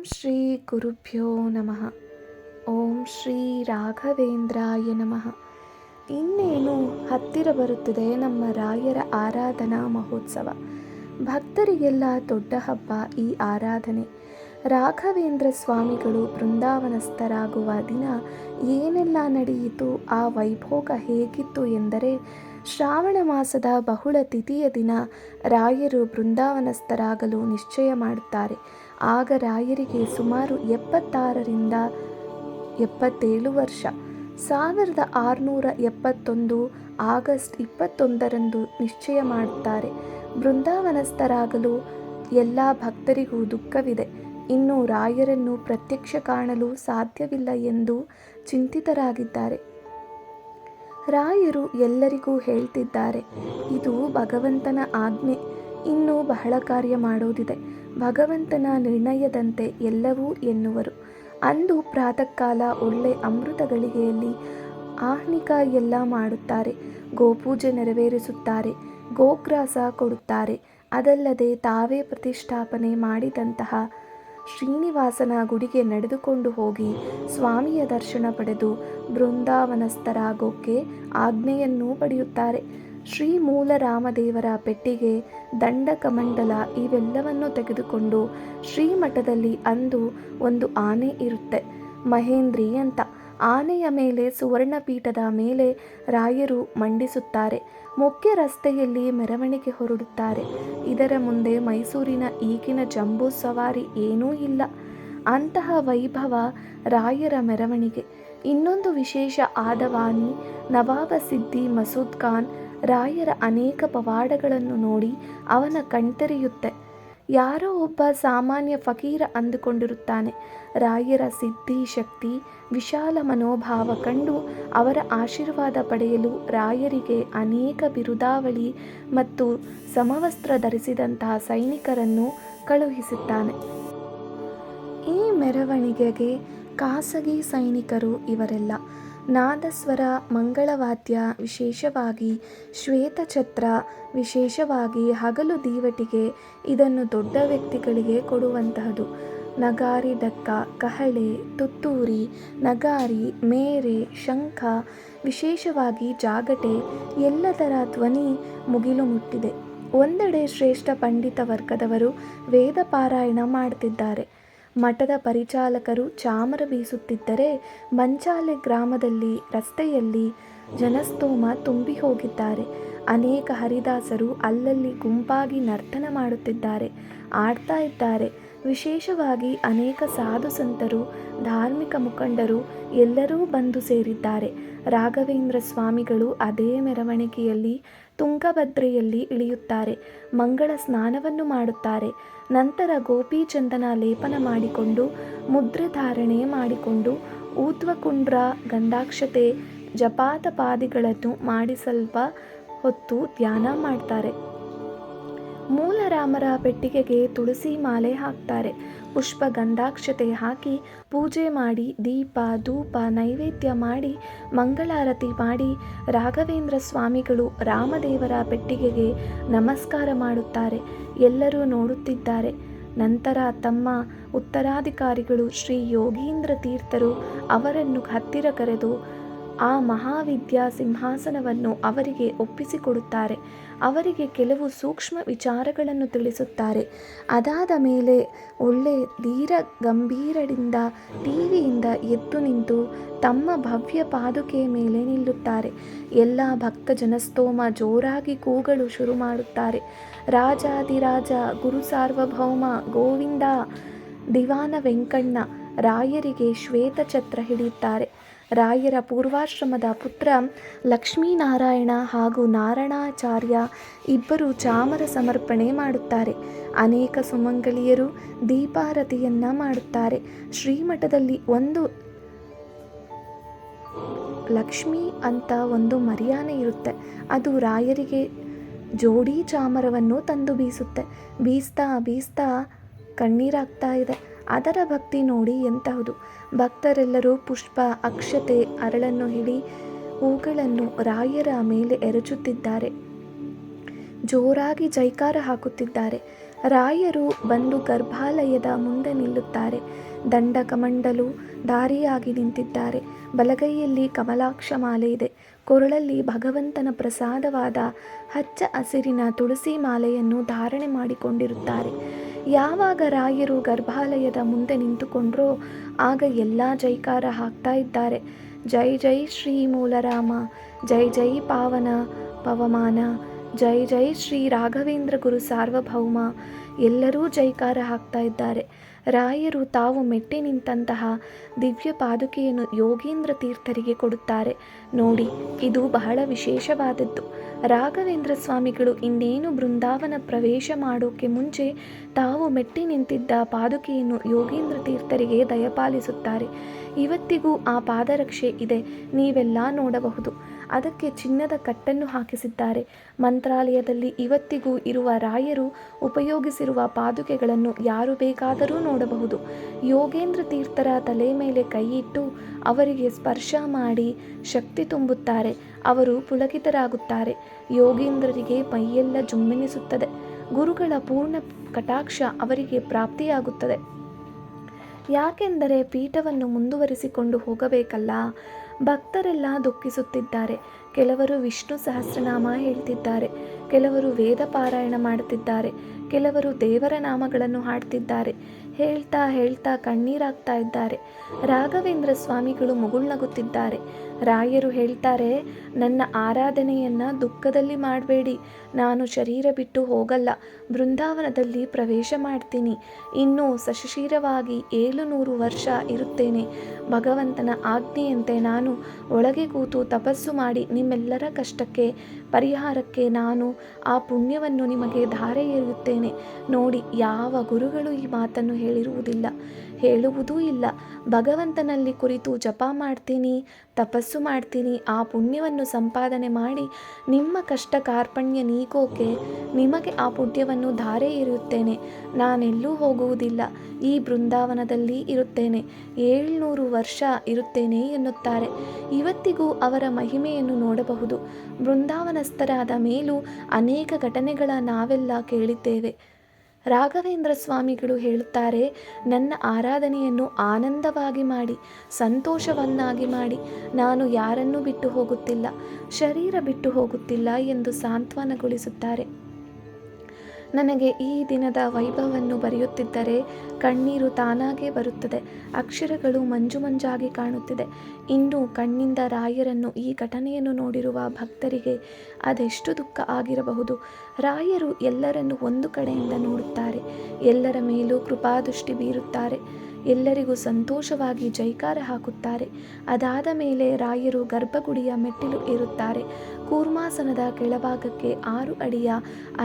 ಶ್ರೀ ಗುರುಭ್ಯೋ ನಮಃ. ಓಂ ಶ್ರೀ ರಾಘವೇಂದ್ರಾಯ ನಮಃ. ಇನ್ನೇನು ಹತ್ತಿರ ಬರುತ್ತದೆ ನಮ್ಮ ರಾಯರ ಆರಾಧನಾ ಮಹೋತ್ಸವ. ಭಕ್ತರಿಗೆಲ್ಲ ದೊಡ್ಡ ಹಬ್ಬ ಈ ಆರಾಧನೆ. ರಾಘವೇಂದ್ರ ಸ್ವಾಮಿಗಳು ಬೃಂದಾವನಸ್ಥರಾಗುವ ದಿನ ಏನೆಲ್ಲ ನಡೆಯಿತು, ಆ ವೈಭೋಗ ಹೇಗಿತ್ತು ಎಂದರೆ, ಶ್ರಾವಣ ಮಾಸದ ಬಹುಳ ತಿಥಿಯ ದಿನ ರಾಯರು ಬೃಂದಾವನಸ್ಥರಾಗಲು ನಿಶ್ಚಯ ಮಾಡುತ್ತಾರೆ. ಆಗ ರಾಯರಿಗೆ ಸುಮಾರು 76ರಿಂದ 77 ವರ್ಷ. 1671 ಆಗಸ್ಟ್ 21ರಂದು ನಿಶ್ಚಯ ಮಾಡುತ್ತಾರೆ. ಬೃಂದಾವನಸ್ಥರಾಗಲು ಎಲ್ಲ ಭಕ್ತರಿಗೂ ದುಃಖವಿದೆ. ಇನ್ನು ರಾಯರನ್ನು ಪ್ರತ್ಯಕ್ಷ ಕಾಣಲು ಸಾಧ್ಯವಿಲ್ಲ ಎಂದು ಚಿಂತಿತರಾಗಿದ್ದಾರೆ. ರಾಯರು ಎಲ್ಲರಿಗೂ ಹೇಳ್ತಿದ್ದಾರೆ, ಇದು ಭಗವಂತನ ಆಜ್ಞೆ, ಇನ್ನೂ ಬಹಳ ಕಾರ್ಯ ಮಾಡೋದಿದೆ, ಭಗವಂತನ ನಿರ್ಣಯದಂತೆ ಎಲ್ಲವೂ ಎನ್ನುವರು. ಅಂದು ಪ್ರಾತಃ ಕಾಲ ಒಳ್ಳೆ ಅಮೃತ ಗಳಿಗೆಯಲ್ಲಿ ಆಹ್ನಿಕ ಎಲ್ಲ ಮಾಡುತ್ತಾರೆ, ಗೋಪೂಜೆ ನೆರವೇರಿಸುತ್ತಾರೆ, ಗೋಗ್ರಾಸ ಕೊಡುತ್ತಾರೆ. ಅದಲ್ಲದೆ ತಾವೇ ಪ್ರತಿಷ್ಠಾಪನೆ ಮಾಡಿದಂತಹ ಶ್ರೀನಿವಾಸನ ಗುಡಿಗೆ ನಡೆದುಕೊಂಡು ಹೋಗಿ ಸ್ವಾಮಿಯ ದರ್ಶನ ಪಡೆದು ಬೃಂದಾವನಸ್ಥರಾಗೋಕ್ಕೆ ಆಜ್ಞೆಯನ್ನೂ ಪಡೆಯುತ್ತಾರೆ. ಶ್ರೀ ಮೂಲ ರಾಮದೇವರ ಪೆಟ್ಟಿಗೆ, ದಂಡಕಮಂಡಲ ಇವೆಲ್ಲವನ್ನು ತೆಗೆದುಕೊಂಡು ಶ್ರೀಮಠದಲ್ಲಿ ಅಂದು ಒಂದು ಆನೆ ಇರುತ್ತೆ, ಮಹೇಂದ್ರಿ ಅಂತ. ಆನೆಯ ಮೇಲೆ ಸುವರ್ಣಪೀಠದ ಮೇಲೆ ರಾಯರು ಮಂಡಿಸುತ್ತಾರೆ. ಮುಖ್ಯ ರಸ್ತೆಯಲ್ಲಿ ಮೆರವಣಿಗೆ ಹೊರಡುತ್ತಾರೆ. ಇದರ ಮುಂದೆ ಮೈಸೂರಿನ ಈಗಿನ ಜಂಬೂ ಸವಾರಿ ಏನೂ ಇಲ್ಲ. ಅಂತಹ ವೈಭವ ರಾಯರ ಮೆರವಣಿಗೆ. ಇನ್ನೊಂದು ವಿಶೇಷ ಆದವಾನಿ ನವಾಬ ಸಿದ್ದಿ ಮಸೂದ್ ಖಾನ್ ರಾಯರ ಅನೇಕ ಪವಾಡಗಳನ್ನು ನೋಡಿ ಅವನ ಕಣ್ತೆರೆಯುತ್ತೆ. ಯಾರೋ ಒಬ್ಬ ಸಾಮಾನ್ಯ ಫಕೀರ ಅಂದುಕೊಂಡಿರುತ್ತಾನೆ. ರಾಯರ ಸಿದ್ಧಿ ಶಕ್ತಿ, ವಿಶಾಲ ಮನೋಭಾವ ಕಂಡು ಅವರ ಆಶೀರ್ವಾದ ಪಡೆಯಲು ರಾಯರಿಗೆ ಅನೇಕ ಬಿರುದಾವಳಿ ಮತ್ತು ಸಮವಸ್ತ್ರ ಧರಿಸಿದಂತಹ ಸೈನಿಕರನ್ನು ಕಳುಹಿಸುತ್ತಾನೆ. ಈ ಮೆರವಣಿಗೆಗೆ ಖಾಸಗಿ ಸೈನಿಕರು ಇವರೆಲ್ಲ. ನಾದಸ್ವರ, ಮಂಗಳವಾದ್ಯ, ವಿಶೇಷವಾಗಿ ಶ್ವೇತಛತ್ರ, ವಿಶೇಷವಾಗಿ ಹಗಲು ದೀವಟಿಗೆ, ಇದನ್ನು ದೊಡ್ಡ ವ್ಯಕ್ತಿಗಳಿಗೆ ಕೊಡುವಂತಹದು. ನಗಾರಿ ಡಕ್ಕ, ಕಹಳೆ, ತುತ್ತೂರಿ, ನಗಾರಿ, ಮೇರೆ, ಶಂಖ, ವಿಶೇಷವಾಗಿ ಜಾಗಟೆ ಎಲ್ಲದರ ಧ್ವನಿ ಮುಗಿಲು ಮುಟ್ಟಿದೆ. ಒಂದೆಡೆ ಶ್ರೇಷ್ಠ ಪಂಡಿತ ವರ್ಗದವರು ವೇದ ಪಾರಾಯಣ ಮಾಡುತ್ತಿದ್ದಾರೆ. ಮಠದ ಪರಿಚಾಲಕರು ಚಾಮರ ಬೀಸುತ್ತಿದ್ದರೆ, ಮಂಚಾಲೆ ಗ್ರಾಮದಲ್ಲಿ ರಸ್ತೆಯಲ್ಲಿ ಜನಸ್ತೋಮ ತುಂಬಿ ಹೋಗಿದ್ದಾರೆ. ಅನೇಕ ಹರಿದಾಸರು ಅಲ್ಲಲ್ಲಿ ಗುಂಪಾಗಿ ನರ್ತನ ಮಾಡುತ್ತಿದ್ದಾರೆ, ಆಡ್ತಾ ಇದ್ದಾರೆ. ವಿಶೇಷವಾಗಿ ಅನೇಕ ಸಾಧು ಸಂತರು, ಧಾರ್ಮಿಕ ಮುಖಂಡರು ಎಲ್ಲರೂ ಬಂದು ಸೇರಿದ್ದಾರೆ. ರಾಘವೇಂದ್ರ ಸ್ವಾಮಿಗಳು ಅದೇ ಮೆರವಣಿಗೆಯಲ್ಲಿ ತುಂಗಭದ್ರೆಯಲ್ಲಿ ಇಳಿಯುತ್ತಾರೆ. ಮಂಗಳ ಸ್ನಾನವನ್ನು ಮಾಡುತ್ತಾರೆ. ನಂತರ ಗೋಪೀಚಂದನ ಲೇಪನ ಮಾಡಿಕೊಂಡು, ಮುದ್ರೆ ಧಾರಣೆ ಮಾಡಿಕೊಂಡು, ಊರ್ಧ್ವಕುಂಡ್ರ ಗಂಧಾಕ್ಷತೆ ಜಪಾತಪಾದಿಗಳನ್ನು ಮಾಡಿ ಸ್ವಲ್ಪ ಹೊತ್ತು ಧ್ಯಾನ ಮಾಡ್ತಾರೆ. ಮೂಲರಾಮರ ಪೆಟ್ಟಿಗೆಗೆ ತುಳಸಿ ಮಾಲೆ ಹಾಕ್ತಾರೆ. ಪುಷ್ಪ ಗಂಧಾಕ್ಷತೆ ಹಾಕಿ ಪೂಜೆ ಮಾಡಿ, ದೀಪ ಧೂಪ ನೈವೇದ್ಯ ಮಾಡಿ, ಮಂಗಳಾರತಿ ಮಾಡಿ, ರಾಘವೇಂದ್ರ ಸ್ವಾಮಿಗಳು ರಾಮದೇವರ ಪೆಟ್ಟಿಗೆಗೆ ನಮಸ್ಕಾರ ಮಾಡುತ್ತಾರೆ. ಎಲ್ಲರೂ ನೋಡುತ್ತಿದ್ದಾರೆ. ನಂತರ ತಮ್ಮ ಉತ್ತರಾಧಿಕಾರಿಗಳು ಶ್ರೀ ಯೋಗೀಂದ್ರ ತೀರ್ಥರು ಅವರನ್ನು ಹತ್ತಿರ ಕರೆದು ಆ ಮಹಾವಿದ್ಯಾ ಸಿಂಹಾಸನವನ್ನು ಅವರಿಗೆ ಒಪ್ಪಿಸಿಕೊಡುತ್ತಾರೆ. ಅವರಿಗೆ ಕೆಲವು ಸೂಕ್ಷ್ಮ ವಿಚಾರಗಳನ್ನು ತಿಳಿಸುತ್ತಾರೆ. ಅದಾದ ಮೇಲೆ ಒಳ್ಳೆ ಧೀರ ಗಂಭೀರದಿಂದ ಟಿವಿಯಿಂದ ಎದ್ದು ನಿಂತು ತಮ್ಮ ಭವ್ಯ ಪಾದುಕೆಯ ಮೇಲೆ ನಿಲ್ಲುತ್ತಾರೆ. ಎಲ್ಲ ಭಕ್ತ ಜನಸ್ತೋಮ ಜೋರಾಗಿ ಕೂಗಲು ಶುರು ಮಾಡುತ್ತಾರೆ. ರಾಜಾದಿರಾಜ ಗುರು ಸಾರ್ವಭೌಮ ಗೋವಿಂದ, ದಿವಾನ ವೆಂಕಣ್ಣ. ರಾಯರಿಗೆ ಶ್ವೇತಛತ್ರ ಹಿಡಿಯುತ್ತಾರೆ. ರಾಯರ ಪೂರ್ವಾಶ್ರಮದ ಪುತ್ರ ಲಕ್ಷ್ಮೀನಾರಾಯಣ ಹಾಗೂ ನಾರಾಯಣಾಚಾರ್ಯ ಇಬ್ಬರು ಚಾಮರ ಸಮರ್ಪಣೆ ಮಾಡುತ್ತಾರೆ. ಅನೇಕ ಸುಮಂಗಲಿಯರು ದೀಪಾರತಿಯನ್ನ ಮಾಡುತ್ತಾರೆ. ಶ್ರೀಮಠದಲ್ಲಿ ಒಂದು ಲಕ್ಷ್ಮಿ ಅಂತ ಒಂದು ಮರಿಯಾನೆ ಇರುತ್ತೆ. ಅದು ರಾಯರಿಗೆ ಜೋಡಿ ಚಾಮರವನ್ನು ತಂದು ಬೀಸುತ್ತೆ. ಬೀಸ್ತಾ ಬೀಸ್ತಾ ಕಣ್ಣೀರಾಗ್ತಾ ಇದೆ. ಅದರ ಭಕ್ತಿ ನೋಡಿ ಎಂತಹುದು. ಭಕ್ತರೆಲ್ಲರೂ ಪುಷ್ಪ, ಅಕ್ಷತೆ, ಅರಳನ್ನು ಹಿಡಿ ಹೂಗಳನ್ನು ರಾಯರ ಮೇಲೆ ಎರಚುತ್ತಿದ್ದಾರೆ. ಜೋರಾಗಿ ಜೈಕಾರ ಹಾಕುತ್ತಿದ್ದಾರೆ. ರಾಯರು ಬಂದು ಗರ್ಭಾಲಯದ ಮುಂದೆ ನಿಲ್ಲುತ್ತಾರೆ. ದಂಡಕಮಂಡಲು ದಾರಿಯಾಗಿ ನಿಂತಿದ್ದಾರೆ. ಬಲಗೈಯಲ್ಲಿ ಕಮಲಾಕ್ಷ ಮಾಲೆ ಇದೆ. ಕೊರಳಲ್ಲಿ ಭಗವಂತನ ಪ್ರಸಾದವಾದ ಹಚ್ಚ ಹಸಿರಿನ ತುಳಸಿ ಮಾಲೆಯನ್ನು ಧಾರಣೆ ಮಾಡಿಕೊಂಡಿರುತ್ತಾರೆ. ಯಾವಾಗ ರಾಯರು ಗರ್ಭಾಲಯದ ಮುಂದೆ ನಿಂತುಕೊಂಡ್ರೋ ಆಗ ಎಲ್ಲ ಜೈಕಾರ ಹಾಕ್ತಾ ಇದ್ದಾರೆ. ಜೈ ಜೈ ಶ್ರೀ ಮೂಲರಾಮ, ಜೈ ಜೈ ಪಾವನ ಪವಮಾನ, ಜೈ ಜೈ ಶ್ರೀ ರಾಘವೇಂದ್ರ ಗುರು ಸಾರ್ವಭೌಮ. ಎಲ್ಲರೂ ಜೈಕಾರ ಹಾಕ್ತಾ ಇದ್ದಾರೆ. ರಾಯರು ತಾವು ಮೆಟ್ಟಿ ನಿಂತಹ ದಿವ್ಯ ಪಾದುಕೆಯನ್ನು ಯೋಗೀಂದ್ರ ತೀರ್ಥರಿಗೆ ಕೊಡುತ್ತಾರೆ. ನೋಡಿ, ಇದು ಬಹಳ ವಿಶೇಷವಾದದ್ದು. ರಾಘವೇಂದ್ರ ಸ್ವಾಮಿಗಳು ಇನ್ನೇನು ಬೃಂದಾವನ ಪ್ರವೇಶ ಮಾಡೋಕ್ಕೆ ಮುಂಚೆ ತಾವು ಮೆಟ್ಟಿ ನಿಂತಿದ್ದ ಪಾದುಕೆಯನ್ನು ಯೋಗೀಂದ್ರ ತೀರ್ಥರಿಗೆ ದಯಪಾಲಿಸುತ್ತಾರೆ. ಇವತ್ತಿಗೂ ಆ ಪಾದರಕ್ಷೆ ಇದೆ, ನೀವೆಲ್ಲ ನೋಡಬಹುದು. ಅದಕ್ಕೆ ಚಿನ್ನದ ಕಟ್ಟನ್ನು ಹಾಕಿಸಿದ್ದಾರೆ. ಮಂತ್ರಾಲಯದಲ್ಲಿ ಇವತ್ತಿಗೂ ಇರುವ ರಾಯರು ಉಪಯೋಗಿಸಿರುವ ಪಾದುಕೆಗಳನ್ನು ಯಾರು ಬೇಕಾದರೂ ನೋಡಬಹುದು. ಯೋಗೇಂದ್ರ ತೀರ್ಥರ ತಲೆ ಮೇಲೆ ಕೈಯಿಟ್ಟು ಅವರಿಗೆ ಸ್ಪರ್ಶ ಮಾಡಿ ಶಕ್ತಿ ತುಂಬುತ್ತಾರೆ. ಅವರು ಪುಳಕಿತರಾಗುತ್ತಾರೆ. ಯೋಗೇಂದ್ರರಿಗೆ ಮೈಯೆಲ್ಲ ಜುಮ್ಮೆನಿಸುತ್ತದೆ. ಗುರುಗಳ ಪೂರ್ಣ ಕಟಾಕ್ಷ ಅವರಿಗೆ ಪ್ರಾಪ್ತಿಯಾಗುತ್ತದೆ. ಯಾಕೆಂದರೆ ಪೀಠವನ್ನು ಮುಂದುವರಿಸಿಕೊಂಡು ಹೋಗಬೇಕಲ್ಲ. ಭಕ್ತರೆಲ್ಲ ದುಃಖಿಸುತ್ತಿದ್ದಾರೆ. ಕೆಲವರು ವಿಷ್ಣು ಸಹಸ್ರನಾಮ ಹೇಳ್ತಿದ್ದಾರೆ, ಕೆಲವರು ವೇದ ಪಾರಾಯಣ ಮಾಡುತ್ತಿದ್ದಾರೆ, ಕೆಲವರು ದೇವರ ನಾಮಗಳನ್ನು ಹಾಡ್ತಿದ್ದಾರೆ. ಹೇಳ್ತಾ ಹೇಳ್ತಾ ಕಣ್ಣೀರಾಗ್ತಾ ಇದ್ದಾರೆ. ರಾಘವೇಂದ್ರ ಸ್ವಾಮಿಗಳು ಮುಗುಳ್ನಗುತ್ತಿದ್ದಾರೆ. ರಾಯರು ಹೇಳ್ತಾರೆ, ನನ್ನ ಆರಾಧನೆಯನ್ನು ದುಃಖದಲ್ಲಿ ಮಾಡಬೇಡಿ. ನಾನು ಶರೀರ ಬಿಟ್ಟು ಹೋಗಲ್ಲ, ಬೃಂದಾವನದಲ್ಲಿ ಪ್ರವೇಶ ಮಾಡ್ತೀನಿ. ಇನ್ನೂ ಸಶರೀರವಾಗಿ 700 ವರ್ಷ ಇರುತ್ತೇನೆ. ಭಗವಂತನ ಆಜ್ಞೆಯಂತೆ ನಾನು ಒಳಗೆ ಕೂತು ತಪಸ್ಸು ಮಾಡಿ ನಿಮ್ಮೆಲ್ಲರ ಕಷ್ಟಕ್ಕೆ ಪರಿಹಾರಕ್ಕೆ ನಾನು ಆ ಪುಣ್ಯವನ್ನು ನಿಮಗೆ ಧಾರೆ ಎರೆಯುತ್ತೇನೆ. ನೋಡಿ, ಯಾವ ಗುರುಗಳು ಈ ಮಾತನ್ನು ಹೇಳಿರುವುದಿಲ್ಲ, ಹೇಳುವುದೂ ಇಲ್ಲ. ಭಗವಂತನಲ್ಲಿ ಕುರಿತು ಜಪ ಮಾಡ್ತೀನಿ, ತಪಸ್ಸು ಮಾಡ್ತೀನಿ, ಆ ಪುಣ್ಯವನ್ನು ಸಂಪಾದನೆ ಮಾಡಿ ನಿಮ್ಮ ಕಷ್ಟ ಕಾರ್ಪಣ್ಯ ನೀಗೋಕೆ ನಿಮಗೆ ಆ ಪುಣ್ಯವನ್ನು ಧಾರೆ ಎರೆಯುತ್ತೇನೆ. ನಾನೆಲ್ಲೂ ಹೋಗುವುದಿಲ್ಲ, ಈ ಬೃಂದಾವನದಲ್ಲಿ ಇರುತ್ತೇನೆ, 700 ವರ್ಷ ಇರುತ್ತೇನೆ ಎನ್ನುತ್ತಾರೆ. ಇವತ್ತಿಗೂ ಅವರ ಮಹಿಮೆಯನ್ನು ನೋಡಬಹುದು. ಬೃಂದಾವನಸ್ಥರಾದ ಮೇಲೂ ಅನೇಕ ಘಟನೆಗಳ ನಾವೆಲ್ಲ ಕೇಳಿದ್ದೇವೆ. ರಾಘವೇಂದ್ರ ಸ್ವಾಮಿಗಳು ಹೇಳುತ್ತಾರೆ, ನನ್ನ ಆರಾಧನೆಯನ್ನು ಆನಂದವಾಗಿ ಮಾಡಿ, ಸಂತೋಷವನ್ನಾಗಿ ಮಾಡಿ. ನಾನು ಯಾರನ್ನೂ ಬಿಟ್ಟು ಹೋಗುತ್ತಿಲ್ಲ, ಶರೀರ ಬಿಟ್ಟು ಹೋಗುತ್ತಿಲ್ಲ ಎಂದು ಸಾಂತ್ವನಗೊಳಿಸುತ್ತಾರೆ. ನನಗೆ ಈ ದಿನದ ವೈಭವವನ್ನು ಬರೆಯುತ್ತಿದ್ದರೆ ಕಣ್ಣೀರು ತಾನಾಗೇ ಬರುತ್ತದೆ. ಅಕ್ಷರಗಳು ಮಂಜು ಮಂಜಾಗಿ ಕಾಣುತ್ತಿದೆ. ಇನ್ನು ಕಣ್ಣಿಂದ ರಾಯರನ್ನು, ಈ ಘಟನೆಯನ್ನು ನೋಡಿರುವ ಭಕ್ತರಿಗೆ ಅದೆಷ್ಟು ದುಃಖ ಆಗಿರಬಹುದು. ರಾಯರು ಎಲ್ಲರನ್ನು ಒಂದು ಕಡೆಯಿಂದ ನೋಡುತ್ತಾರೆ. ಎಲ್ಲರ ಮೇಲೂ ಕೃಪಾದೃಷ್ಟಿ ಬೀರುತ್ತಾರೆ. ಎಲ್ಲರಿಗೂ ಸಂತೋಷವಾಗಿ ಜೈಕಾರ ಹಾಕುತ್ತಾರೆ. ಅದಾದ ಮೇಲೆ ರಾಯರು ಗರ್ಭಗುಡಿಯ ಮೆಟ್ಟಿಲು ಏರುತ್ತಾರೆ. ಕೂರ್ಮಾಸನದ ಕೆಳಭಾಗಕ್ಕೆ 6 ಅಡಿಯ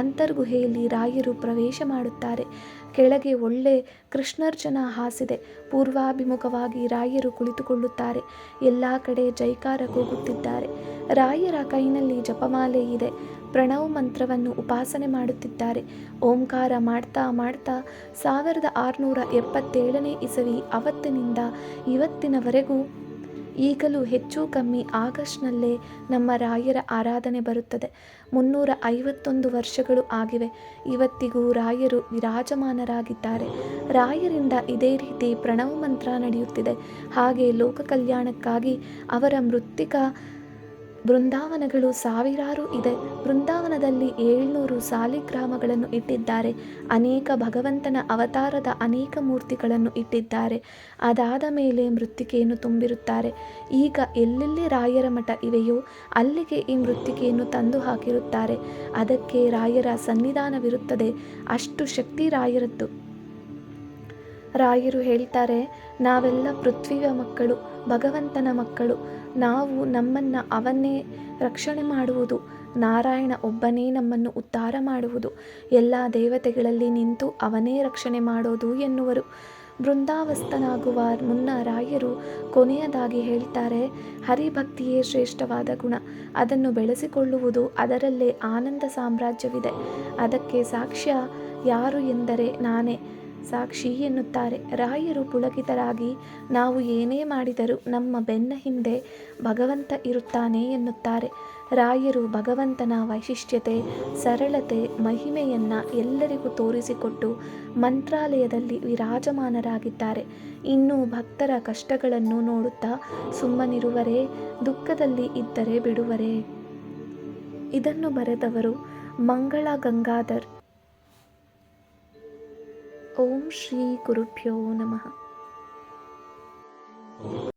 ಅಂತರ್ಗುಹೆಯಲ್ಲಿ ರಾಯರು ಪ್ರವೇಶ ಮಾಡುತ್ತಾರೆ. ಕೆಳಗೆ ಒಳ್ಳೆ ಕೃಷ್ಣರ್ಜನ ಹಾಸಿದೆ. ಪೂರ್ವಾಭಿಮುಖವಾಗಿ ರಾಯರು ಕುಳಿತುಕೊಳ್ಳುತ್ತಾರೆ. ಎಲ್ಲ ಕಡೆ ಜೈಕಾರ ಕೂಗುತ್ತಿದ್ದಾರೆ. ರಾಯರ ಕೈನಲ್ಲಿ ಜಪಮಾಲೆ ಇದೆ. ಪ್ರಣವ್ ಮಂತ್ರವನ್ನು ಉಪಾಸನೆ ಮಾಡುತ್ತಿದ್ದಾರೆ. ಓಂಕಾರ ಮಾಡ್ತಾ ಮಾಡ್ತಾ 1677ನೇ ಇಸವಿ ಅವತ್ತಿನಿಂದ ಇವತ್ತಿನವರೆಗೂ ಈಗಲೂ ಹೆಚ್ಚು ಕಮ್ಮಿ ಆಗಸ್ಟ್ನಲ್ಲೇ ನಮ್ಮ ರಾಯರ ಆರಾಧನೆ ಬರುತ್ತದೆ. 351 ವರ್ಷಗಳು ಆಗಿವೆ. ಇವತ್ತಿಗೂ ರಾಯರು ವಿರಾಜಮಾನರಾಗಿದ್ದಾರೆ. ರಾಯರಿಂದ ಇದೇ ರೀತಿ ಪ್ರಣವ ಮಂತ್ರ ನಡೆಯುತ್ತಿದೆ. ಹಾಗೆ ಲೋಕ ಕಲ್ಯಾಣಕ್ಕಾಗಿ ಅವರ ಮೃತ್ತಿಕಾ ಬೃಂದಾವನಗಳು ಸಾವಿರಾರು ಇದೆ. ಬೃಂದಾವನದಲ್ಲಿ 700 ಸಾಲಿಗ್ರಾಮಗಳನ್ನು ಇಟ್ಟಿದ್ದಾರೆ. ಅನೇಕ ಭಗವಂತನ ಅವತಾರದ ಅನೇಕ ಮೂರ್ತಿಗಳನ್ನು ಇಟ್ಟಿದ್ದಾರೆ. ಅದಾದ ಮೇಲೆ ಮೃತ್ತಿಕೆಯನ್ನು ತುಂಬಿರುತ್ತಾರೆ. ಈಗ ಎಲ್ಲೆಲ್ಲಿ ರಾಯರ ಮಠ ಇವೆಯೋ ಅಲ್ಲಿಗೆ ಈ ಮೃತ್ತಿಕೆಯನ್ನು ತಂದು ಹಾಕಿರುತ್ತಾರೆ. ಅದಕ್ಕೆ ರಾಯರ ಸನ್ನಿಧಾನವಿರುತ್ತದೆ. ಅಷ್ಟು ಶಕ್ತಿ ರಾಯರದ್ದು. ರಾಯರು ಹೇಳ್ತಾರೆ, ನಾವೆಲ್ಲ ಪೃಥ್ವಿಯ ಮಕ್ಕಳು, ಭಗವಂತನ ಮಕ್ಕಳು. ನಾವು ನಮ್ಮನ್ನು ಅವನ್ನೇ ರಕ್ಷಣೆ ಮಾಡುವುದು. ನಾರಾಯಣ ಒಬ್ಬನೇ ನಮ್ಮನ್ನು ಉದ್ಧಾರ ಮಾಡುವುದು. ಎಲ್ಲ ದೇವತೆಗಳಲ್ಲಿ ನಿಂತು ಅವನೇ ರಕ್ಷಣೆ ಮಾಡೋದು ಎನ್ನುವರು. ಬೃಂದಾವಸ್ಥನಾಗುವ ಮುನ್ನ ರಾಯರು ಕೊನೆಯದಾಗಿ ಹೇಳ್ತಾರೆ, ಹರಿಭಕ್ತಿಯೇ ಶ್ರೇಷ್ಠವಾದ ಗುಣ. ಅದನ್ನು ಬೆಳೆಸಿಕೊಳ್ಳುವುದು, ಅದರಲ್ಲೇ ಆನಂದ ಸಾಮ್ರಾಜ್ಯವಿದೆ. ಅದಕ್ಕೆ ಸಾಕ್ಷ್ಯ ಯಾರು ಎಂದರೆ ನಾನೇ. ಸಾಕ್ಷಿ ಎನ್ನುತ್ತಾರೆ. ರಾಯರು ಪುಳಕಿತರಾಗಿ ನಾವು ಏನೇ ಮಾಡಿದರೂ ನಮ್ಮ ಬೆನ್ನ ಹಿಂದೆ ಭಗವಂತ ಇರುತ್ತಾನೆ ಎನ್ನುತ್ತಾರೆ. ರಾಯರು ಭಗವಂತನ ವೈಶಿಷ್ಟ್ಯತೆ, ಸರಳತೆ, ಮಹಿಮೆಯನ್ನು ಎಲ್ಲರಿಗೂ ತೋರಿಸಿಕೊಟ್ಟು ಮಂತ್ರಾಲಯದಲ್ಲಿ ವಿರಾಜಮಾನರಾಗಿದ್ದಾರೆ. ಇನ್ನು ಭಕ್ತರ ಕಷ್ಟಗಳನ್ನು ನೋಡುತ್ತಾ ಸುಮ್ಮನಿರುವರೇ? ದುಃಖದಲ್ಲಿ ಇದ್ದರೆ ಬಿಡುವರೇ? ಇದನ್ನು ಬರೆದವರು ಮಂಗಳ ಗಂಗಾಧರ್. ಓಂ ಶ್ರೀ ಗುರುಭ್ಯೋ ನಮಃ.